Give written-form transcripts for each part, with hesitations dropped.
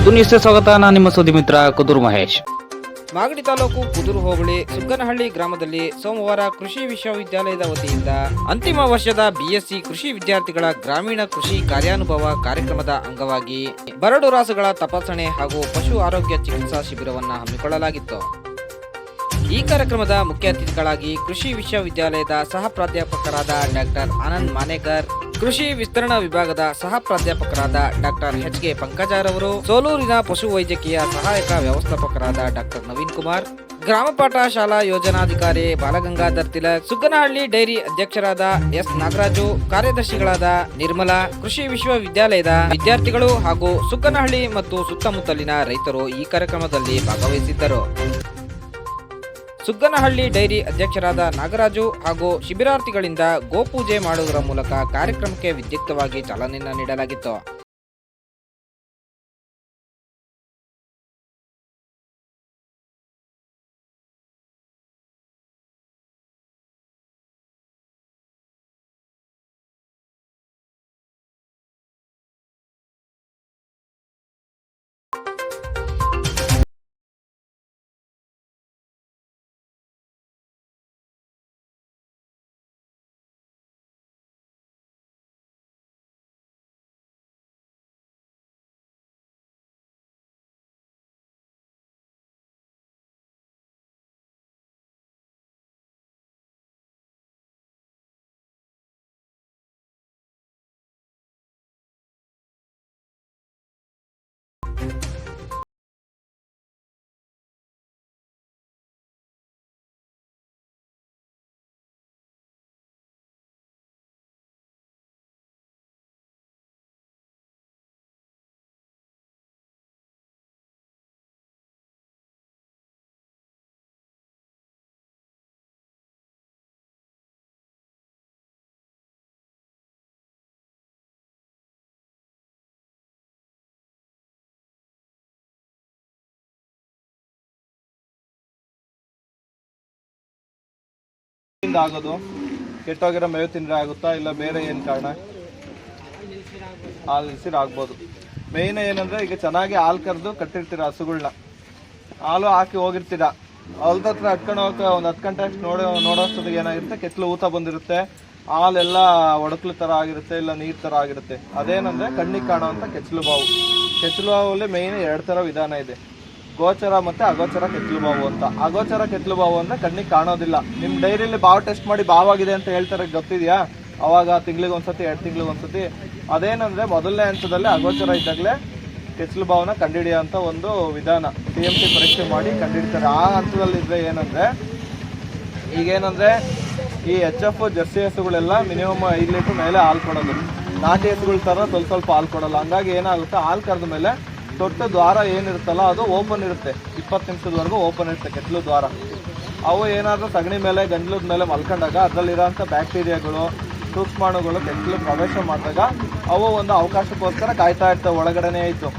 ಕುದೂರು ನ್ಯೂಸ್ಗೆ ಸ್ವಾಗತ. ನಾನು ನಿಮ್ಮ ಸುದ್ದಿ ಮಿತ್ರ ಕುದೂರು ಮಹೇಶ್. ಮಾಗಡಿ ತಾಲೂಕು ಕುದೂರು ಹೋಬಳಿ ಸುಗ್ಗನಹಳ್ಳಿ ಗ್ರಾಮದಲ್ಲಿ ಸೋಮವಾರ ಕೃಷಿ ವಿಶ್ವವಿದ್ಯಾಲಯದ ವತಿಯಿಂದ ಅಂತಿಮ ವರ್ಷದ ಬಿಎಸ್ಸಿ ಕೃಷಿ ವಿದ್ಯಾರ್ಥಿಗಳ ಗ್ರಾಮೀಣ ಕೃಷಿ ಕಾರ್ಯಾನುಭವ ಕಾರ್ಯಕ್ರಮದ ಅಂಗವಾಗಿ ಬರಡು ರಾಸುಗಳ ತಪಾಸಣೆ ಹಾಗೂ ಪಶು ಆರೋಗ್ಯ ಚಿಕಿತ್ಸಾ ಶಿಬಿರವನ್ನು ಹಮ್ಮಿಕೊಳ್ಳಲಾಗಿತ್ತು. ಈ ಕಾರ್ಯಕ್ರಮದ ಮುಖ್ಯ ಅತಿಥಿಗಳಾಗಿ ಕೃಷಿ ವಿಶ್ವವಿದ್ಯಾಲಯದ ಸಹ ಪ್ರಾಧ್ಯಾಪಕರಾದ ಡಾಕ್ಟರ್ ಆನಂದ್ ಮಾನೇಕರ್, ಕೃಷಿ ವಿಸ್ತರಣಾ ವಿಭಾಗದ ಸಹ ಪ್ರಾಧ್ಯಾಪಕರಾದ ಡಾಕ್ಟರ್ ಎಚ್.ಕೆ. ಪಂಕಜರವರು, ಸೋಲೂರಿನ ಪಶು ವೈದ್ಯಕೀಯ ಸಹಾಯಕ ವ್ಯವಸ್ಥಾಪಕರಾದ ಡಾಕ್ಟರ್ ನವೀನ್ ಕುಮಾರ್, ಗ್ರಾಮ ಪಾಠ ಶಾಲಾ ಯೋಜನಾಧಿಕಾರಿ ಬಾಲಗಂಗಾಧರ್ ತಿಲಕ್, ಸುಗ್ಗನಹಳ್ಳಿ ಡೈರಿ ಅಧ್ಯಕ್ಷರಾದ ಎಸ್ ನಾಗರಾಜು, ಕಾರ್ಯದರ್ಶಿಗಳಾದ ನಿರ್ಮಲಾ, ಕೃಷಿ ವಿಶ್ವವಿದ್ಯಾಲಯದ ವಿದ್ಯಾರ್ಥಿಗಳು ಹಾಗೂ ಸುಗ್ಗನಹಳ್ಳಿ ಮತ್ತು ಸುತ್ತಮುತ್ತಲಿನ ರೈತರು ಈ ಕಾರ್ಯಕ್ರಮದಲ್ಲಿ ಭಾಗವಹಿಸಿದ್ದರು. ಸುಗ್ಗನಹಳ್ಳಿ ಡೈರಿ ಅಧ್ಯಕ್ಷರಾದ ನಾಗರಾಜು ಹಾಗೂ ಶಿಬಿರಾರ್ಥಿಗಳಿಂದ ಗೋಪೂಜೆ ಮಾಡುವುದರ ಮೂಲಕ ಕಾರ್ಯಕ್ರಮಕ್ಕೆ ವಿದ್ಯುಕ್ತವಾಗಿ ಚಾಲನೆಯನ್ನು ನೀಡಲಾಗಿತ್ತು. ಆಗೋದು ಕೆಟ್ಟೋಗಿರೋ ಮೇವು ತಿಂದ್ರೆ ಆಗುತ್ತಾ, ಇಲ್ಲ ಬೇರೆ ಏನು ಕಾರಣ? ಹಾಲು ನಿಲ್ಸಿರ್ ಆಗ್ಬೋದು. ಮೇಯ್ನ್ ಏನಂದ್ರೆ, ಈಗ ಚೆನ್ನಾಗಿ ಹಾಲು ಕರೆದು ಕಟ್ಟಿರ್ತೀರ ಹಸುಗಳನ್ನ, ಹಾಲು ಹಾಕಿ ಹೋಗಿರ್ತೀರ, ಹೊಲ್ದ ಹತ್ರ ಹಟ್ಕೊಂಡು ಹೋಗಕ್ಕೆ ಒಂದು 10 ಗಂಟೆ ಅಷ್ಟು ನೋಡೋಷ್ಟೊತ್ತಿಗೆ ಏನಾಗಿರುತ್ತೆ, ಕೆತ್ತಲು ಊತ ಬಂದಿರುತ್ತೆ, ಹಾಲೆಲ್ಲ ಒಡಕ್ಲು ತರ ಆಗಿರುತ್ತೆ, ಇಲ್ಲ ನೀರ್ ತರ ಆಗಿರುತ್ತೆ. ಅದೇನಂದ್ರೆ ಕಣ್ಣಿಗೆ ಕಾಣುವಂತ ಕೆಚ್ಚಲು ಬಾವು. ಕೆಚ್ಚಲು ಬಾವಲ್ಲಿ ಮೇಯ್ನ್ 2 ತರ ವಿಧಾನ ಇದೆ, ಗೋಚರ ಮತ್ತೆ ಅಗೋಚರ ಕೆತ್ತಲು ಬಾವು ಅಂತ. ಅಗೋಚರ ಕೆತ್ತಲು ಬಾವು ಅಂದ್ರೆ ಕಣ್ಣಿಗೆ ಕಾಣೋದಿಲ್ಲ. ನಿಮ್ ಡೈರಿಲಿ ಬಾವು ಟೆಸ್ಟ್ ಮಾಡಿ ಬಾವಾಗಿದೆ ಅಂತ ಹೇಳ್ತಾರೆ, ಗೊತ್ತಿದ್ಯಾ? ಅವಾಗ ತಿಂಗಳಿಗೆ ಒಂದ್ಸತಿ 2 ತಿಂಗಳಿಗೆ ಒಂದ್ಸತಿ. ಅದೇನಂದ್ರೆ ಮೊದಲನೇ ಹಂತದಲ್ಲಿ ಅಗೋಚರ ಇದ್ದಾಗಲೇ ಕೆಚ್ಚಲು ಬಾವನ್ನ ಕಂಡುಹಿಡಿಯೋಂಥ ಒಂದು ವಿಧಾನ. TMT ಪರೀಕ್ಷೆ ಮಾಡಿ ಕಂಡುಹಿಡಿತಾರೆ. ಆ ಹಂತದಲ್ಲಿ ಇದ್ರೆ ಏನಂದ್ರೆ, ಈಗೇನಂದ್ರೆ ಈ HF ಜರ್ಸಿ ಹಸುಗಳೆಲ್ಲ ಮಿನಿಮಮ್ 5 ಲೀಟರ್ ಮೇಲೆ ಹಾಲು ಕೊಡೋದು. ನಾಟಿ ಹಸುಗಳ ತರ ಸ್ವಲ್ಪ ಹಾಲು ಕೊಡಲ್ಲ. ಹಂಗಾಗಿ ಏನಾಗುತ್ತೆ, ಹಾಲು ಕರೆದ ಮೇಲೆ ತೊಟ್ಟು ದ್ವಾರ ಏನಿರುತ್ತಲ್ಲ ಅದು ಓಪನ್ ಇರುತ್ತೆ, 20 ನಿಮಿಷದವರೆಗೂ ಓಪನ್ ಇರುತ್ತೆ ಕೆತ್ತಲು ದ್ವಾರ. ಅವು ಏನಾದರೂ ಸಗಣಿ ಮೇಲೆ ಗಂಟ್ಲದ ಮೇಲೆ ಮಲ್ಕೊಂಡಾಗ ಅದರಲ್ಲಿರೋಂಥ ಬ್ಯಾಕ್ಟೀರಿಯಾಗಳು, ಸೂಕ್ಷ್ಮಾಣುಗಳು ಕೆತ್ತಲು ಪ್ರವೇಶ ಮಾಡಿದಾಗ ಅವು ಒಂದು ಅವಕಾಶಕ್ಕೋಸ್ಕರ ಕಾಯ್ತಾ ಇರ್ತವೆ ಒಳಗಡೆನೇ ಇದ್ದು.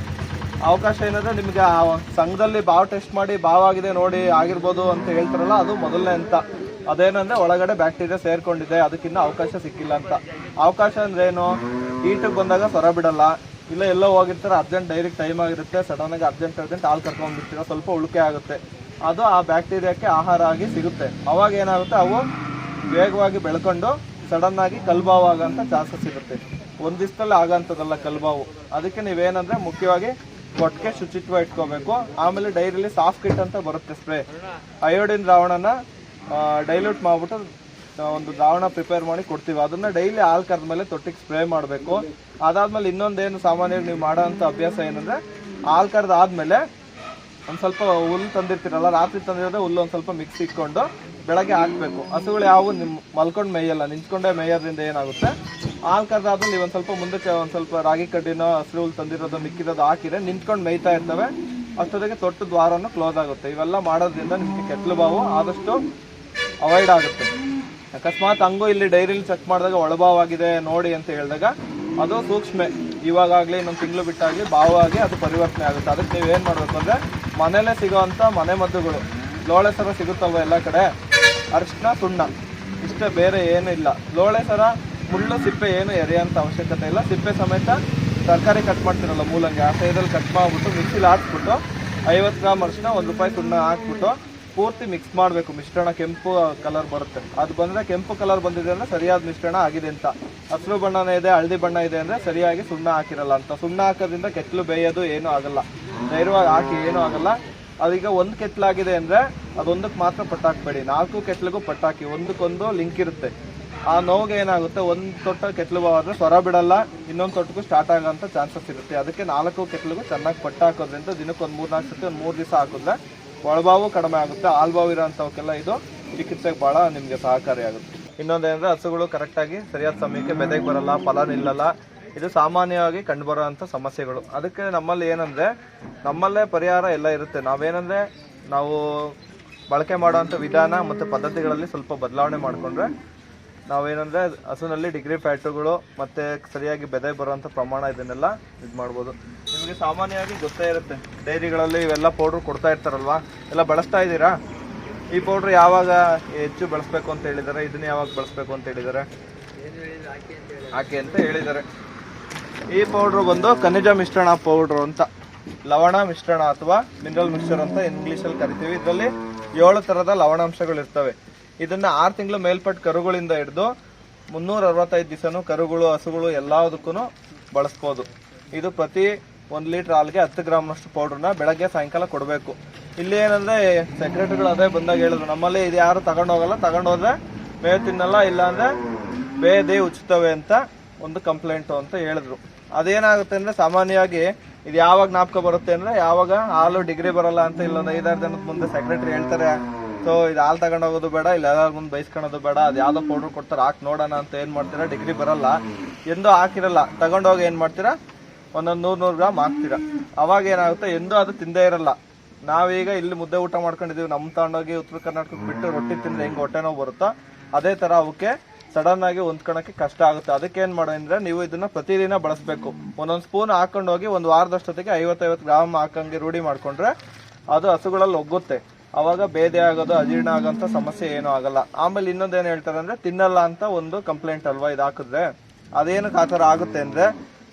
ಅವಕಾಶ ಏನಂದ್ರೆ, ನಿಮಗೆ ಆ ಸಂಘದಲ್ಲಿ ಬಾವು ಟೆಸ್ಟ್ ಮಾಡಿ ಬಾವಾಗಿದೆ ನೋಡಿ ಆಗಿರ್ಬೋದು ಅಂತ ಹೇಳ್ತಾರಲ್ಲ, ಅದು ಮೊದಲನೇ ಹಂತ. ಅದೇನಂದ್ರೆ ಒಳಗಡೆ ಬ್ಯಾಕ್ಟೀರಿಯಾ ಸೇರ್ಕೊಂಡಿದೆ, ಅದಕ್ಕಿಂತ ಅವಕಾಶ ಸಿಕ್ಕಿಲ್ಲ ಅಂತ. ಅವಕಾಶ ಅಂದ್ರೆ ಏನು, ಈಟಿಗೆ ಬಂದಾಗ ಸ್ವರ ಬಿಡಲ್ಲ, ಇಲ್ಲ ಎಲ್ಲೋ ಹೋಗಿರ್ತಾರೆ, ಅರ್ಜೆಂಟ್ ಡೈರಿಗೆ ಟೈಮ್ ಆಗಿರುತ್ತೆ, ಸಡನ್ ಆಗಿ ಅರ್ಜೆಂಟ್ ಹಾಲು ಕರ್ಕೊಂಡ್ಬಿಡ್ತೀರ, ಸ್ವಲ್ಪ ಉಳಿಕೆ ಆಗುತ್ತೆ, ಅದು ಆ ಬ್ಯಾಕ್ಟೀರಿಯಾಕ್ಕೆ ಆಹಾರ ಆಗಿ ಸಿಗುತ್ತೆ. ಅವಾಗ ಏನಾಗುತ್ತೆ, ಅವು ವೇಗವಾಗಿ ಬೆಳ್ಕೊಂಡು ಸಡನ್ ಆಗಿ ಕಲ್ಬಾವು ಆಗೋಂಥ ಚಾನ್ಸಸ್ ಇರುತ್ತೆ. ಒಂದು ದಿವಸದಲ್ಲಿ ಆಗೋಂಥದ್ದಲ್ಲ ಕಲ್ಬಾವು. ಅದಕ್ಕೆ ನೀವೇನಂದ್ರೆ ಮುಖ್ಯವಾಗಿ ಕೊಟ್ಟಿಗೆ ಶುಚಿತ್ವ ಇಟ್ಕೋಬೇಕು. ಆಮೇಲೆ ಡೈರಿಲಿ ಸಾಫ್ಟ್ ಕಿಟ್ ಅಂತ ಬರುತ್ತೆ ಸ್ಪ್ರೇ, ಅಯೋಡಿನ್ ದ್ರಾವಣನ ಡೈಲ್ಯೂಟ್ ಮಾಡ್ಬಿಟ್ಟು ಒಂದು ದ್ರಾವಣ ಪ್ರಿಪೇರ್ ಮಾಡಿ ಕೊಡ್ತೀವಿ. ಅದನ್ನ ಡೈಲಿ ಹಾಲು ಕರೆದ ಮೇಲೆ ತೊಟ್ಟಿಗೆ ಸ್ಪ್ರೇ ಮಾಡಬೇಕು. ಅದಾದ್ಮೇಲೆ ಇನ್ನೊಂದೇನು ಸಾಮಾನ್ಯವಾಗಿ ನೀವು ಮಾಡೋ ಅಂಥ ಅಭ್ಯಾಸ ಏನಂದ್ರೆ, ಹಾಲು ಕರೆದ ಆದ್ಮೇಲೆ ಒಂದು ಸ್ವಲ್ಪ ಹುಲ್ಲು ತಂದಿರ್ತೀರಲ್ಲ, ರಾತ್ರಿ ತಂದಿರೋದೇ ಹುಲ್ಲು ಒಂದು ಸ್ವಲ್ಪ ಮಿಕ್ಸ್ ಇಟ್ಕೊಂಡು ಬೆಳಗ್ಗೆ ಹಾಕಬೇಕು. ಹಸುಗಳು ಯಾವ ಮಲ್ಕೊಂಡು ಮೇಯಲ್ಲ, ನಿಂತ್ಕೊಂಡೇ ಮೇಯೋದ್ರಿಂದ ಏನಾಗುತ್ತೆ, ಹಾಲು ಕರೆದಾದ್ಮೇಲೆ ನೀವು ಒಂದು ಸ್ವಲ್ಪ ಮುಂದಕ್ಕೆ ಒಂದು ಸ್ವಲ್ಪ ರಾಗಿ ಕಡ್ಡಿನೋ ಹಸಿರು ಹುಲ್ಲು ತಂದಿರೋದು ಮಿಕ್ಕಿರೋದು ಹಾಕಿದ್ರೆ ನಿಂತ್ಕೊಂಡು ಮೇಯ್ತಾ ಇರ್ತವೆ. ಅಷ್ಟೊತ್ತಿಗೆ ತೊಟ್ಟು ದ್ವಾರನೂ ಕ್ಲೋಸ್ ಆಗುತ್ತೆ. ಇವೆಲ್ಲ ಮಾಡೋದ್ರಿಂದ ನಿಮಗೆ ಕೆತ್ತಲು ಬಾವು ಆದಷ್ಟು ಅವಾಯ್ಡ್ ಆಗುತ್ತೆ. ಅಕಸ್ಮಾತ್ ಹಂಗೂ ಇಲ್ಲಿ ಡೈರಿಲಿ ಚೆಕ್ ಮಾಡಿದಾಗ ಒಳಭಾವಾಗಿದೆ ನೋಡಿ ಅಂತ ಹೇಳಿದಾಗ ಅದು ಸೂಕ್ಷ್ಮೆ, ಇವಾಗಲೇ ಇನ್ನೊಂದು ತಿಂಗಳು ಬಿಟ್ಟಾಗಲಿ ಬಾವಾಗಿ ಅದು ಪರಿವರ್ತನೆ ಆಗುತ್ತೆ. ಅದಕ್ಕೆ ನೀವೇನು ಮಾಡಬೇಕು ಅಂದರೆ, ಮನೇಲೇ ಸಿಗೋವಂಥ ಮನೆ ಮದ್ದುಗಳು, ಲೋಳೆ ಸರ ಸಿಗುತ್ತಲ್ವ ಎಲ್ಲ ಕಡೆ, ಅರಿಶಿನ ಸುಣ್ಣ ಇಷ್ಟೇ, ಬೇರೆ ಏನೂ ಇಲ್ಲ. ಲೋಳೆ ಸರ ಮುಳ್ಳು ಸಿಪ್ಪೆ ಏನು ಎರೆಯೋಂಥ ಅವಶ್ಯಕತೆ ಇಲ್ಲ, ಸಿಪ್ಪೆ ಸಮೇತ ತರಕಾರಿ ಕಟ್ ಮಾಡ್ತಿರಲ್ಲ ಮೂಲಂಗಿ, ಆ ಸೈಜಲ್ಲಿ ಕಟ್ ಮಾಡಿಬಿಟ್ಟು ಮಿಕ್ಸಿಲಿ ಹಾಕ್ಬಿಟ್ಟು 50 ಗ್ರಾಮ್ ಅರಿಶಿನ, 1 ರೂಪಾಯಿ ಸುಣ್ಣ ಹಾಕ್ಬಿಟ್ಟು ಪೂರ್ತಿ ಮಿಕ್ಸ್ ಮಾಡಬೇಕು. ಮಿಶ್ರಣ ಕೆಂಪು ಕಲರ್ ಬರುತ್ತೆ. ಅದು ಬಂದರೆ ಕೆಂಪು ಕಲರ್ ಬಂದಿದೆ ಅಂದರೆ ಸರಿಯಾದ ಮಿಶ್ರಣ ಆಗಿದೆ ಅಂತ. ಹಸಿರು ಬಣ್ಣನೇ ಇದೆ, ಹಳದಿ ಬಣ್ಣ ಇದೆ ಅಂದರೆ ಸರಿಯಾಗಿ ಸುಣ್ಣ ಹಾಕಿರಲ್ಲ ಅಂತ. ಸುಣ್ಣ ಹಾಕೋದ್ರಿಂದ ಕೆತ್ತಲು ಬೇಯೋದು ಏನೂ ಆಗಲ್ಲ. ಧೈರ್ಯವಾಗಿ ಹಾಕಿ ಏನೂ ಆಗಲ್ಲ. ಅದೀಗ 1 ಕೆತ್ತಲಾಗಿದೆ ಅಂದರೆ ಅದೊಂದಕ್ಕೆ ಮಾತ್ರ ಪಟ್ಟಾಕಬೇಡಿ, 4 ಕೆತ್ತಲಿಗೂ ಪಟ್ಟಾಕಿ. ಒಂದಕ್ಕೊಂದು ಲಿಂಕ್ ಇರುತ್ತೆ. ಆ ನೋವಿಗೆ ಏನಾಗುತ್ತೆ, ಒಂದು ತೊಟ್ಟ ಕೆತ್ತಲು ಹೋದ್ರೆ ಸ್ವರ ಬಿಡಲ್ಲ, ಇನ್ನೊಂದು ತೊಟ್ಟಗೂ ಸ್ಟಾರ್ಟ್ ಆಗೋಂಥ ಚಾನ್ಸಸ್ ಇರುತ್ತೆ. ಅದಕ್ಕೆ 4 ಕೆತ್ತಲಿಗೂ ಚೆನ್ನಾಗಿ ಪಟ್ಟ ಹಾಕೋದ್ರಿಂದ ದಿನಕ್ಕೆ ಒಂದು 3-4 ಸತಿ ಒಂದು 3 ದಿವಸ ಹಾಕಿದ್ರೆ ಒಳಬಾವು ಕಡಿಮೆ ಆಗುತ್ತೆ. ಆಲ್ಬಾವು ಇರೋಂಥವಕ್ಕೆಲ್ಲ ಇದು ಚಿಕಿತ್ಸೆಗೆ ಭಾಳ ನಿಮಗೆ ಸಹಕಾರಿಯಾಗುತ್ತೆ. ಇನ್ನೊಂದೇನೆಂದರೆ ಹಸುಗಳು ಕರೆಕ್ಟಾಗಿ ಸರಿಯಾದ ಸಮಯಕ್ಕೆ ಬೆದೆಗೆ ಬರಲ್ಲ, ಫಲ ನಿಲ್ಲಲ್ಲ. ಇದು ಸಾಮಾನ್ಯವಾಗಿ ಕಂಡುಬರೋಂಥ ಸಮಸ್ಯೆಗಳು. ಅದಕ್ಕೆ ನಮ್ಮಲ್ಲಿ ಏನಂದರೆ ನಮ್ಮಲ್ಲೇ ಪರಿಹಾರ ಎಲ್ಲ ಇರುತ್ತೆ. ನಾವೇನಂದರೆ ನಾವು ಬಳಕೆ ಮಾಡೋವಂಥ ವಿಧಾನ ಮತ್ತು ಪದ್ಧತಿಗಳಲ್ಲಿ ಸ್ವಲ್ಪ ಬದಲಾವಣೆ ಮಾಡಿಕೊಂಡ್ರೆ ನಾವೇನಂದರೆ ಹಸುನಲ್ಲಿ ಡಿಗ್ರಿ ಫ್ಯಾಟುಗಳು ಮತ್ತು ಸರಿಯಾಗಿ ಬೆದೆ ಬರುವಂಥ ಪ್ರಮಾಣ ಇದನ್ನೆಲ್ಲ ಇದು ಮಾಡ್ಬೋದು. ನಿಮಗೆ ಸಾಮಾನ್ಯವಾಗಿ ಗೊತ್ತೇ ಇರುತ್ತೆ, ಡೈರಿಗಳಲ್ಲಿ ಇವೆಲ್ಲ ಪೌಡ್ರ್ ಕೊಡ್ತಾ ಇರ್ತಾರಲ್ವ, ಎಲ್ಲ ಬಳಸ್ತಾ ಇದ್ದೀರಾ? ಈ ಪೌಡ್ರ್ ಯಾವಾಗ ಹೆಚ್ಚು ಬಳಸಬೇಕು ಅಂತ ಹೇಳಿದ್ದಾರೆ, ಇದನ್ನ ಯಾವಾಗ ಬಳಸಬೇಕು ಅಂತ ಹೇಳಿದ್ದಾರೆ? ಹಾಕಿ ಅಂತ ಹೇಳಿದ್ದಾರೆ. ಈ ಪೌಡ್ರು ಬಂದು ಖನಿಜ ಮಿಶ್ರಣ ಪೌಡ್ರು ಅಂತ, ಲವಣ ಮಿಶ್ರಣ ಅಥವಾ ಮಿನರಲ್ ಮಿಕ್ಸ್ಚರ್ ಅಂತ ಇಂಗ್ಲೀಷಲ್ಲಿ ಕರಿತೀವಿ. ಇದರಲ್ಲಿ 7 ಥರದ ಲವಣಾಂಶಗಳು ಇರ್ತವೆ. ಇದನ್ನ 6 ತಿಂಗಳು ಮೇಲ್ಪಟ್ಟ ಕರುಗಳಿಂದ ಹಿಡಿದು 365 ದಿವಸನೂ ಕರುಗಳು, ಹಸುಗಳು ಎಲ್ಲದಕ್ಕೂ ಬಳಸ್ಬೋದು. ಇದು ಪ್ರತಿ 1 ಲೀಟರ್ ಹಾಲಿಗೆ 10 ಗ್ರಾಮ್ನಷ್ಟು ಪೌಡ್ರನ್ನ ಬೆಳಗ್ಗೆ ಸಾಯಂಕಾಲ ಕೊಡಬೇಕು. ಇಲ್ಲಿ ಏನಂದ್ರೆ ಸೆಕ್ರೆಟರಿಗಳು ಅದೇ ಬಂದಾಗ ಹೇಳಿದ್ರು, ನಮ್ಮಲ್ಲಿ ಇದು ಯಾರು ತಗೊಂಡೋಗಲ್ಲ, ತಗೊಂಡೋದ್ರೆ ಮೇವು ತಿನ್ನಲ್ಲ, ಇಲ್ಲಾಂದ್ರೆ ಬೇದೆ ಉಚ್ಚುತ್ತವೆ ಅಂತ ಒಂದು ಕಂಪ್ಲೇಂಟು ಅಂತ ಹೇಳಿದ್ರು. ಅದೇನಾಗುತ್ತೆ ಅಂದ್ರೆ ಸಾಮಾನ್ಯವಾಗಿ ಇದು ಯಾವಾಗ ಜ್ಞಾಪಕ ಬರುತ್ತೆ ಅಂದ್ರೆ ಯಾವಾಗ ಹಾಲು ಡಿಗ್ರಿ ಬರಲ್ಲ ಅಂತ ಇಲ್ಲೊಂದು 5-6 ದಿನದ ಮುಂದೆ ಸೆಕ್ರೆಟರಿ ಹೇಳ್ತಾರೆ, ಸೊ ಇದು ಹಾಲು ತಗೊಂಡೋಗೋದು ಬೇಡ, ಇಲ್ಲ ಎಲ್ಲರ ಮುಂದೆ ಬೈಸ್ಕೊಳೋದು ಬೇಡ, ಅದು ಯಾವ್ದೋ ಪೌಡರ್ ಕೊಡ್ತಾರೆ ಹಾಕಿ ನೋಡೋಣ ಅಂತ ಏನ್ ಮಾಡ್ತೀರಾ, ಡಿಗ್ರಿ ಬರಲ್ಲ ಎಂದೂ ಹಾಕಿರಲ್ಲ, ತಗೊಂಡೋಗಿ ಏನ್ ಮಾಡ್ತೀರಾ, ಒಂದೊಂದು 100 ಗ್ರಾಮ್ ಹಾಕ್ತೀರಾ. ಅವಾಗ ಏನಾಗುತ್ತೆ, ಎಂದೂ ಅದು ತಿಂದೇ ಇರಲ್ಲ. ನಾವೀಗ ಇಲ್ಲಿ ಮುದ್ದೆ ಊಟ ಮಾಡ್ಕೊಂಡಿದೀವಿ, ನಮ್ಮ ತಗೊಂಡೋಗಿ ಉತ್ತರ ಕರ್ನಾಟಕಕ್ಕೆ ಬಿಟ್ಟು ರೊಟ್ಟಿ ತಿಂದ್ರೆ ಹೆಂಗೆ ಹೊಟ್ಟೆ ನೋವು ಬರುತ್ತೋ ಅದೇ ತರ ಅವಕ್ಕೆ ಸಡನ್ ಆಗಿ ಹೊಂದ್ಕೊಳಕ್ಕೆ ಕಷ್ಟ ಆಗುತ್ತೆ. ಅದಕ್ಕೆ ಏನ್ ಮಾಡೋದ್ರೆ ನೀವು ಇದನ್ನ ಪ್ರತಿದಿನ ಬಳಸಬೇಕು. ಒಂದೊಂದು ಸ್ಪೂನ್ ಹಾಕೊಂಡೋಗಿ ಒಂದು ವಾರದಷ್ಟೊತ್ತಿಗೆ 50-50 ಗ್ರಾಮ್ ಹಾಕಂಗೆ ರೂಢಿ ಮಾಡ್ಕೊಂಡ್ರೆ ಅದು ಹಸುಗಳಲ್ಲಿ ಒಗ್ಗುತ್ತೆ. ಅವಾಗ ಬೇದೆ ಆಗೋದು, ಅಜೀರ್ಣ ಆಗೋಂಥ ಸಮಸ್ಯೆ ಏನೂ ಆಗಲ್ಲ. ಆಮೇಲೆ ಇನ್ನೊಂದೇನು ಹೇಳ್ತಾರೆ ಅಂದ್ರೆ ತಿನ್ನಲ್ಲ ಅಂತ ಒಂದು ಕಂಪ್ಲೇಂಟ್ ಅಲ್ವಾ ಇದು ಹಾಕಿದ್ರೆ. ಅದೇನಕ್ಕೆ ಆ ಥರ ಆಗುತ್ತೆ ಅಂದ್ರೆ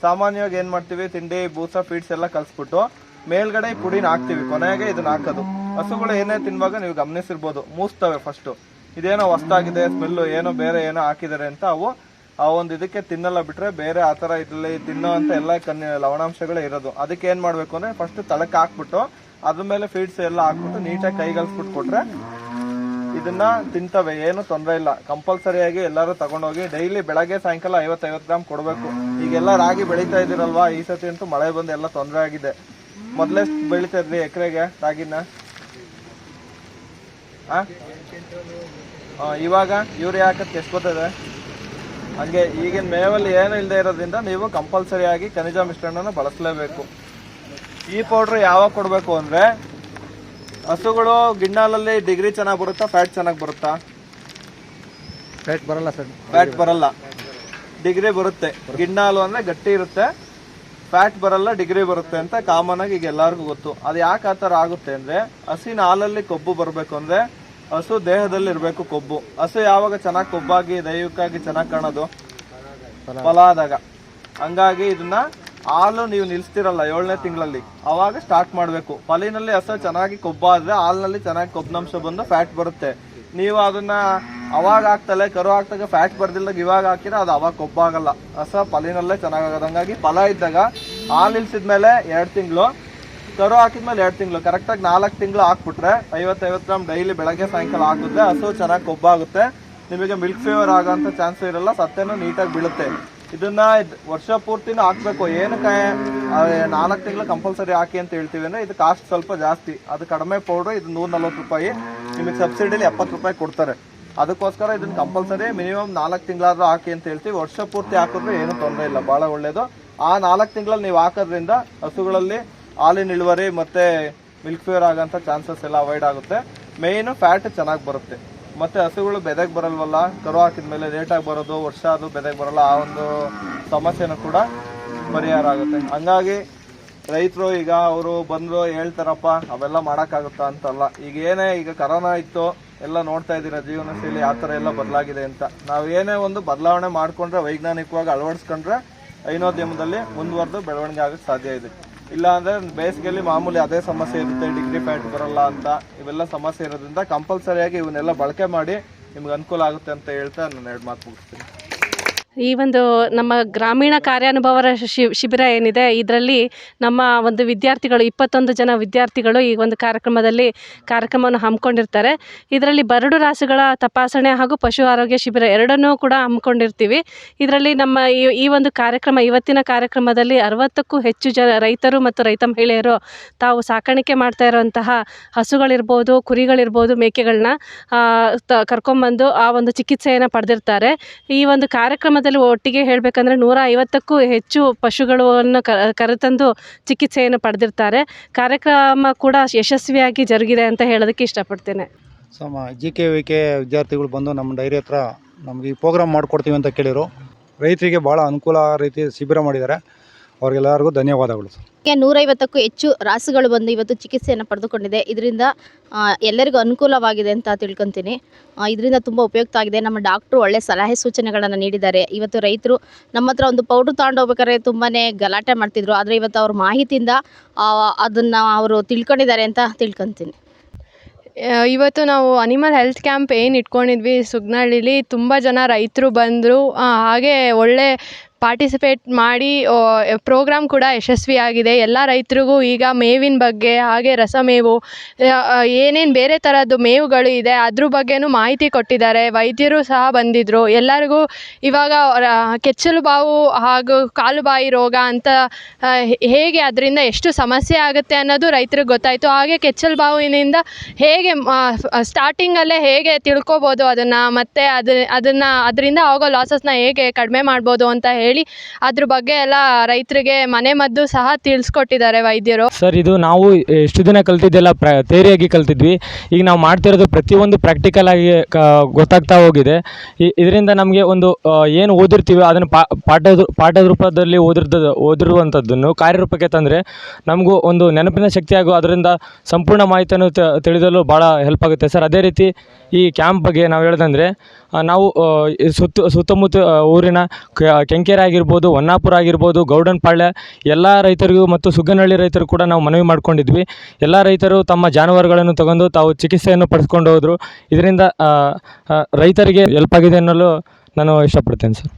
ಸಾಮಾನ್ಯವಾಗಿ ಏನ್ ಮಾಡ್ತೀವಿ, ತಿಂಡಿ ಬೂಸ ಫೀಡ್ಸ್ ಎಲ್ಲ ಕಲ್ಸ್ಬಿಟ್ಟು ಮೇಲ್ಗಡೆ ಪುಡಿನ ಹಾಕ್ತಿವಿ, ಕೊನೆಗೆ ಇದನ್ನ ಹಾಕೋದು. ಹಸುಗಳು ಏನೇ ತಿನ್ನುವಾಗ ನೀವು ಗಮನಿಸಿರ್ಬೋದು, ಮೂಸ್ತವೆ ಫಸ್ಟು, ಇದೇನೋ ಹೊಸ್ತಾಗಿದೆ ಸ್ಮೆಲ್ಲು, ಏನೋ ಬೇರೆ ಏನೋ ಹಾಕಿದ್ದಾರೆ ಅಂತ ಅವು ಆ ಒಂದು ಇದಕ್ಕೆ ತಿನ್ನಲ್ಲ. ಬಿಟ್ರೆ ಬೇರೆ ಆ ಥರ ಇದರಲ್ಲಿ ತಿನ್ನೋ ಅಂತ ಎಲ್ಲ ಲವಣಾಂಶಗಳೇ ಇರೋದು. ಅದಕ್ಕೆ ಏನ್ ಮಾಡ್ಬೇಕು ಅಂದ್ರೆ ಫಸ್ಟ್ ತಳಕ್ಕೆ ಹಾಕ್ಬಿಟ್ಟು ಅದ್ರ ಮೇಲೆ ಫೀಡ್ಸ್ ಎಲ್ಲ ಹಾಕ್ಬಿಟ್ಟು ನೀಟಾಗಿ ಕೈಗಲ್ಸ್ಬಿಟ್ಟು ಕೊಟ್ರೆ ಇದನ್ನ ತಿಂತವೆ, ಏನು ತೊಂದರೆ ಇಲ್ಲ. ಕಂಪಲ್ಸರಿಯಾಗಿ ಎಲ್ಲರೂ ತಗೊಂಡೋಗಿ ಡೈಲಿ ಬೆಳಗ್ಗೆ ಸಾಯಂಕಾಲ 50-50 ಗ್ರಾಮ್ ಕೊಡಬೇಕು. ಈಗೆಲ್ಲ ರಾಗಿ ಬೆಳೀತಾ ಇದ್ದೀರಲ್ವಾ, ಈ ಸತಿ ಅಂತೂ ಮಳೆ ಬಂದು ಎಲ್ಲ ತೊಂದರೆ ಆಗಿದೆ. ಮೊದಲೇ ಬೆಳೀತಾ ಇದ್ರಿ ಎಕರೆಗೆ ರಾಗಿನ? ಇವಾಗ ಯೂರಿಯಾ ಹಾಕಕ್ಕೆ ಎಷ್ಟು ಬರ್ತದೆ? ಹಂಗೆ ಈಗಿನ ಮೇವಲ್ಲಿ ಏನು ಇಲ್ಲದೆ ಇರೋದ್ರಿಂದ ನೀವು ಕಂಪಲ್ಸರಿಯಾಗಿ ಖನಿಜ ಮಿಶ್ರಣನ ಬಳಸಲೇಬೇಕು. ಈ ಪೌಡ್ರ್ ಯಾವಾಗ ಕೊಡಬೇಕು ಅಂದ್ರೆ ಹಸುಗಳು ಗಿಣ್ಣಾಲಲ್ಲಿ ಡಿಗ್ರಿ ಚೆನ್ನಾಗಿ ಬರುತ್ತಾ, ಫ್ಯಾಟ್ ಚೆನ್ನಾಗಿ ಬರುತ್ತಾ? ಫ್ಯಾಟ್ ಬರಲ್ಲ ಸರ್. ಫ್ಯಾಟ್ ಬರಲ್ಲ, ಡಿಗ್ರಿ ಬರುತ್ತೆ. ಗಿಣ್ಣಾಲು ಅಂದ್ರೆ ಗಟ್ಟಿ ಇರುತ್ತೆ, ಫ್ಯಾಟ್ ಬರಲ್ಲ, ಡಿಗ್ರಿ ಬರುತ್ತೆ ಅಂತ ಕಾಮನ್ ಆಗಿ ಈಗ ಎಲ್ಲರಿಗೂ ಗೊತ್ತು. ಅದು ಯಾಕೆ ಆ ಥರ ಆಗುತ್ತೆ ಅಂದ್ರೆ ಹಸಿನ ಹಾಲಲ್ಲಿ ಕೊಬ್ಬು ಬರಬೇಕು ಅಂದ್ರೆ ಹಸು ದೇಹದಲ್ಲಿ ಇರಬೇಕು ಕೊಬ್ಬು. ಹಸು ಯಾವಾಗ ಚೆನ್ನಾಗಿ ಕೊಬ್ಬಾಗಿ ದೈವಿಕವಾಗಿ ಚೆನ್ನಾಗಿ ಕಾಣೋದು, ಫಲ ಆದಾಗ. ಹಂಗಾಗಿ ಇದನ್ನ ಹಾಲು ನೀವು ನಿಲ್ಸ್ತಿರಲ್ಲ 7ನೇ ತಿಂಗಳಲ್ಲಿ, ಅವಾಗ ಸ್ಟಾರ್ಟ್ ಮಾಡಬೇಕು. ಫಲಿನಲ್ಲಿ ಹಸು ಚೆನ್ನಾಗಿ ಕೊಬ್ಬಾದ್ರೆ ಹಾಲಿನಲ್ಲಿ ಚೆನ್ನಾಗಿ ಕೊಬ್ಬಿನಾಂಶ ಬಂದು ಫ್ಯಾಟ್ ಬರುತ್ತೆ. ನೀವು ಅದನ್ನ ಅವಾಗ ಹಾಕ್ತಲೆ ಕರು ಹಾಕ್ದಾಗ ಫ್ಯಾಟ್ ಬರ್ದಿಲ್ದಾಗ ಇವಾಗ ಹಾಕಿದ್ರೆ ಅದು ಅವಾಗ ಕೊಬ್ಬಾಗಲ್ಲ, ಹಸ ಫಲಿನಲ್ಲೇ ಚೆನ್ನಾಗಾಗೋದು. ಹಂಗಾಗಿ ಫಲ ಇದ್ದಾಗ ಹಾಲು ನಿಲ್ಸಿದ್ಮೇಲೆ 2 ತಿಂಗಳು, ಕರು ಹಾಕಿದ್ಮೇಲೆ 2 ತಿಂಗಳು, ಕರೆಕ್ಟಾಗಿ 4 ತಿಂಗಳು ಹಾಕ್ಬಿಟ್ರೆ 50-50 ಗ್ರಾಮ್ ಡೈಲಿ ಬೆಳಗ್ಗೆ ಸಾಯಂಕಾಲ ಹಾಕಿದ್ರೆ ಹಸು ಚೆನ್ನಾಗಿ ಕೊಬ್ಬಾಗುತ್ತೆ. ನಿಮಗೆ ಮಿಲ್ಕ್ ಫೀವರ್ ಆಗೋಂಥ ಚಾನ್ಸ್ ಇರಲ್ಲ, ಸತ್ತೆನೂ ನೀಟಾಗಿ ಬೀಳುತ್ತೆ. ಇದನ್ನ ವರ್ಷ ಪೂರ್ತಿನೂ ಹಾಕ್ಬೇಕು. ಏನಕ್ಕೆ 4 ತಿಂಗಳು ಕಂಪಲ್ಸರಿ ಹಾಕಿ ಅಂತ ಹೇಳ್ತೀವಿ ಅಂದ್ರೆ ಇದು ಕಾಸ್ಟ್ ಸ್ವಲ್ಪ ಜಾಸ್ತಿ, ಅದು ಕಡಿಮೆ ಪೌಡ್ರು. ಇದು 140 ರೂಪಾಯಿ, ನಿಮಗೆ ಸಬ್ಸಿಡಿಲಿ 70 ರೂಪಾಯಿ ಕೊಡ್ತಾರೆ. ಅದಕ್ಕೋಸ್ಕರ ಇದನ್ನ ಕಂಪಲ್ಸರಿ ಮಿನಿಮಮ್ 4 ತಿಂಗಳಾದ್ರೂ ಹಾಕಿ ಅಂತ ಹೇಳ್ತೀವಿ. ವರ್ಷ ಪೂರ್ತಿ ಹಾಕಿದ್ರೆ ಏನು ತೊಂದರೆ ಇಲ್ಲ, ಬಹಳ ಒಳ್ಳೇದು. ಆ 4 ತಿಂಗಳಲ್ಲಿ ನೀವು ಹಾಕೋದ್ರಿಂದ ಹಸುಗಳಲ್ಲಿ ಹಾಲಿನ ಇಳುವರಿ ಮತ್ತೆ ಮಿಲ್ಕ್ ಫೀವರ್ ಆಗೋಂಥ ಚಾನ್ಸಸ್ ಎಲ್ಲ ಅವಾಯ್ಡ್ ಆಗುತ್ತೆ. ಮೇಯ್ನು ಫ್ಯಾಟ್ ಚೆನ್ನಾಗಿ ಬರುತ್ತೆ. ಮತ್ತೆ ಹಸುಗಳು ಬೆದೆಗೆ ಬರಲ್ವಲ್ಲ, ಕರು ಹಾಕಿದ್ಮೇಲೆ ಲೇಟಾಗಿ ಬರೋದು, ವರ್ಷ ಅದು ಬೆದೆಗೆ ಬರಲ್ಲ, ಆ ಒಂದು ಸಮಸ್ಯೆನೂ ಕೂಡ ಪರಿಹಾರ ಆಗುತ್ತೆ. ಹಂಗಾಗಿ ರೈತರು ಈಗ ಅವರು ಬಂದ್ರು ಹೇಳ್ತಾರಪ್ಪ ಅವೆಲ್ಲ ಮಾಡೋಕ್ಕಾಗುತ್ತಾ ಅಂತಲ್ಲ. ಈಗ ಏನೇ ಈಗ ಕರೋನಾ ಇತ್ತು, ಎಲ್ಲ ನೋಡ್ತಾ ಇದ್ದೀರಾ ಜೀವನ ಶೈಲಿ ಯಾವ ಥರ ಎಲ್ಲ ಬದಲಾಗಿದೆ ಅಂತ. ನಾವು ಏನೇ ಒಂದು ಬದಲಾವಣೆ ಮಾಡಿಕೊಂಡ್ರೆ, ವೈಜ್ಞಾನಿಕವಾಗಿ ಅಳವಡಿಸ್ಕೊಂಡ್ರೆ ಹೈನೋದ್ಯಮದಲ್ಲಿ ಮುಂದುವರೆದು ಬೆಳವಣಿಗೆ ಆಗಕ್ಕೆ ಸಾಧ್ಯ ಇದೆ. ಇಲ್ಲ ಅಂದರೆ ಬೇಸಿಗೆಯಲ್ಲಿ ಮಾಮೂಲಿ ಅದೇ ಸಮಸ್ಯೆ ಇರುತ್ತೆ, ಡಿಗ್ರಿ ಫ್ಯಾಟ್ ಬರಲ್ಲ ಅಂತ, ಇವೆಲ್ಲ ಸಮಸ್ಯೆ ಇರೋದ್ರಿಂದ ಕಂಪಲ್ಸರಿಯಾಗಿ ಇವನ್ನೆಲ್ಲ ಬಳಕೆ ಮಾಡಿ ನಿಮ್ಗೆ ಅನುಕೂಲ ಆಗುತ್ತೆ ಅಂತ ಹೇಳ್ತಾ ನಾನು 2 ಮಾತು ಮುಗಿಸ್ತೀನಿ. ಈ ಒಂದು ನಮ್ಮ ಗ್ರಾಮೀಣ ಕಾರ್ಯಾನುಭವರ ಶಿಬಿರ ಏನಿದೆ, ಇದರಲ್ಲಿ ನಮ್ಮ ಒಂದು ವಿದ್ಯಾರ್ಥಿಗಳು 21 ಜನ ವಿದ್ಯಾರ್ಥಿಗಳು ಈ ಒಂದು ಕಾರ್ಯಕ್ರಮವನ್ನು ಹಮ್ಮಿಕೊಂಡಿರ್ತಾರೆ. ಇದರಲ್ಲಿ ಬರಡು ರಾಸುಗಳ ತಪಾಸಣೆ ಹಾಗೂ ಪಶು ಆರೋಗ್ಯ ಶಿಬಿರ ಎರಡನ್ನೂ ಕೂಡ ಹಮ್ಮಿಕೊಂಡಿರ್ತೀವಿ. ಇದರಲ್ಲಿ ನಮ್ಮ ಈ ಒಂದು ಇವತ್ತಿನ ಕಾರ್ಯಕ್ರಮದಲ್ಲಿ 60ಕ್ಕೂ ಹೆಚ್ಚು ರೈತರು ಮತ್ತು ರೈತ ಮಹಿಳೆಯರು ತಾವು ಸಾಕಾಣಿಕೆ ಮಾಡ್ತಾ ಇರುವಂತಹ ಹಸುಗಳಿರ್ಬೋದು, ಕುರಿಗಳಿರ್ಬೋದು, ಮೇಕೆಗಳನ್ನ ಕರ್ಕೊಂಬಂದು ಆ ಒಂದು ಚಿಕಿತ್ಸೆಯನ್ನು ಪಡೆದಿರ್ತಾರೆ. ಈ ಒಂದು ಕಾರ್ಯಕ್ರಮದಲ್ಲಿ ಒಟ್ಟಿಗೆ ಹೇಳಬೇಕಂದ್ರೆ 150ಕ್ಕೂ ಹೆಚ್ಚು ಪಶುಗಳನ್ನು ಕರೆತಂದು ಚಿಕಿತ್ಸೆಯನ್ನು ಪಡೆದಿರ್ತಾರೆ. ಕಾರ್ಯಕ್ರಮ ಕೂಡ ಯಶಸ್ವಿಯಾಗಿ ಜರುಗಿದೆ ಅಂತ ಹೇಳೋದಕ್ಕೆ ಇಷ್ಟಪಡ್ತೇನೆ. GKVK ವಿದ್ಯಾರ್ಥಿಗಳು ಬಂದು ನಮ್ಮ ಡೈರಿ ಹತ್ರ ನಮಗೆ ಈ ಪ್ರೋಗ್ರಾಮ್ ಮಾಡಿಕೊಡ್ತೀವಿ ಅಂತ ಕೇಳಿದರು. ರೈತರಿಗೆ ಭಾಳ ಅನುಕೂಲ ರೀತಿ ಶಿಬಿರ ಮಾಡಿದ್ದಾರೆ. ಅವ್ರಿಗೆಲ್ಲರಿಗೂ ಧನ್ಯವಾದಗಳು. 150ಕ್ಕೂ ಹೆಚ್ಚು ರಾಸುಗಳು ಬಂದು ಇವತ್ತು ಚಿಕಿತ್ಸೆಯನ್ನು ಪಡೆದುಕೊಂಡಿದೆ. ಇದರಿಂದ ಎಲ್ಲರಿಗೂ ಅನುಕೂಲವಾಗಿದೆ ಅಂತ ತಿಳ್ಕೊತೀನಿ. ಇದರಿಂದ ತುಂಬ ಉಪಯುಕ್ತ ಆಗಿದೆ. ನಮ್ಮ ಡಾಕ್ಟ್ರು ಒಳ್ಳೆ ಸಲಹೆ ಸೂಚನೆಗಳನ್ನು ನೀಡಿದ್ದಾರೆ. ಇವತ್ತು ರೈತರು ನಮ್ಮ ಹತ್ರ ಒಂದು ಪೌಡ್ರ್ ತಗೊಂಡೋಗ್ಬೇಕಾದ್ರೆ ತುಂಬಾ ಗಲಾಟೆ ಮಾಡ್ತಿದ್ರು, ಆದರೆ ಇವತ್ತು ಅವ್ರ ಮಾಹಿತಿಯಿಂದ ಅದನ್ನು ಅವರು ತಿಳ್ಕೊಂಡಿದ್ದಾರೆ ಅಂತ ತಿಳ್ಕೊತೀನಿ. ಇವತ್ತು ನಾವು ಅನಿಮಲ್ ಹೆಲ್ತ್ ಕ್ಯಾಂಪ್ ಏನು ಇಟ್ಕೊಂಡಿದ್ವಿ ಸುಗ್ನಹಳ್ಳಿಲಿ, ತುಂಬ ಜನ ರೈತರು ಬಂದರು. ಹಾಗೆ ಒಳ್ಳೆ ಪಾರ್ಟಿಸಿಪೇಟ್ ಮಾಡಿ ಪ್ರೋಗ್ರಾಮ್ ಕೂಡ ಯಶಸ್ವಿಯಾಗಿದೆ. ಎಲ್ಲ ರೈತರಿಗೂ ಈಗ ಮೇವಿನ ಬಗ್ಗೆ, ಹಾಗೆ ರಸಮೇವು, ಏನೇನು ಬೇರೆ ಥರದ್ದು ಮೇವುಗಳು ಇದೆ ಅದ್ರ ಬಗ್ಗೆನೂ ಮಾಹಿತಿ ಕೊಟ್ಟಿದ್ದಾರೆ. ವೈದ್ಯರು ಸಹ ಬಂದಿದ್ದರು. ಎಲ್ಲರಿಗೂ ಇವಾಗ ಕೆಚ್ಚಲು ಬಾವು ಹಾಗೂ ಕಾಲು ಬಾಯಿ ರೋಗ ಅಂತ ಹೇಗೆ ಅದರಿಂದ ಎಷ್ಟು ಸಮಸ್ಯೆ ಆಗುತ್ತೆ ಅನ್ನೋದು ರೈತರಿಗೆ ಗೊತ್ತಾಯಿತು. ಹಾಗೆ ಕೆಚ್ಚಲು ಬಾವಿನಿಂದ ಹೇಗೆ ಸ್ಟಾರ್ಟಿಂಗಲ್ಲೇ ಹೇಗೆ ತಿಳ್ಕೊಬೋದು ಅದನ್ನು, ಮತ್ತು ಅದರಿಂದ ಆಗೋ ಲಾಸಸ್ನ ಹೇಗೆ ಕಡಿಮೆ ಮಾಡ್ಬೋದು ಅಂತ ಹೇಳಿ ಅದ್ರ ಬಗ್ಗೆ ಎಲ್ಲ ರೈತರಿಗೆ ಮನೆ ಮದ್ದು ಸಹ ತಿಳಿಸ್ಕೊಟ್ಟಿದ್ದಾರೆ ವೈದ್ಯರು. ಸರ್, ಇದು ನಾವು ಎಷ್ಟು ದಿನ ಕಲ್ತಿದ್ದೆಲ್ಲ ಥಿಯರಿಯಾಗಿ ಕಲ್ತಿದ್ವಿ. ಈಗ ನಾವು ಮಾಡ್ತಿರೋದು ಪ್ರತಿಯೊಂದು ಪ್ರಾಕ್ಟಿಕಲ್ ಆಗಿ ಗೊತ್ತಾಗ್ತಾ ಹೋಗಿದೆ. ಇದರಿಂದ ನಮಗೆ ಒಂದು ಏನು ಓದಿರ್ತೀವಿ ಅದನ್ನು ಪಾಠದ ರೂಪದಲ್ಲಿ ಓದಿರುವಂಥದ್ದನ್ನು ಕಾರ್ಯರೂಪಕ್ಕೆ ತಂದರೆ ನಮಗೂ ಒಂದು ನೆನಪಿನ ಶಕ್ತಿ ಹಾಗೂ ಅದರಿಂದ ಸಂಪೂರ್ಣ ಮಾಹಿತಿಯನ್ನು ತಿಳಿದಲು ಭಾಳ ಹೆಲ್ಪ್ ಆಗುತ್ತೆ ಸರ್. ಅದೇ ರೀತಿ ಈ ಕ್ಯಾಂಪ್ ಬಗ್ಗೆ ನಾವು ಹೇಳೋದಂದರೆ, ನಾವು ಸುತ್ತಮುತ್ತ ಊರಿನ ಕೆಂಕೆರೆ ಆಗಿರ್ಬೋದು, ಹೊನ್ನಾಪುರ ಆಗಿರ್ಬೋದು, ಗೌಡನಪಾಳ್ಯ ಎಲ್ಲ ರೈತರಿಗೂ ಮತ್ತು ಸುಗ್ಗನಹಳ್ಳಿ ರೈತರು ಕೂಡ ನಾವು ಮನವಿ ಮಾಡ್ಕೊಂಡಿದ್ವಿ. ಎಲ್ಲ ರೈತರು ತಮ್ಮ ಜಾನುವಾರುಗಳನ್ನು ತಗೊಂಡು ತಾವು ಚಿಕಿತ್ಸೆಯನ್ನು ಪಡೆದುಕೊಂಡು ಹೋದರು. ಇದರಿಂದ ರೈತರಿಗೆ ಹೆಲ್ಪ್ ಆಗಿದೆ ಅನ್ನಲು ನಾನು ಇಷ್ಟಪಡ್ತೇನೆ ಸರ್.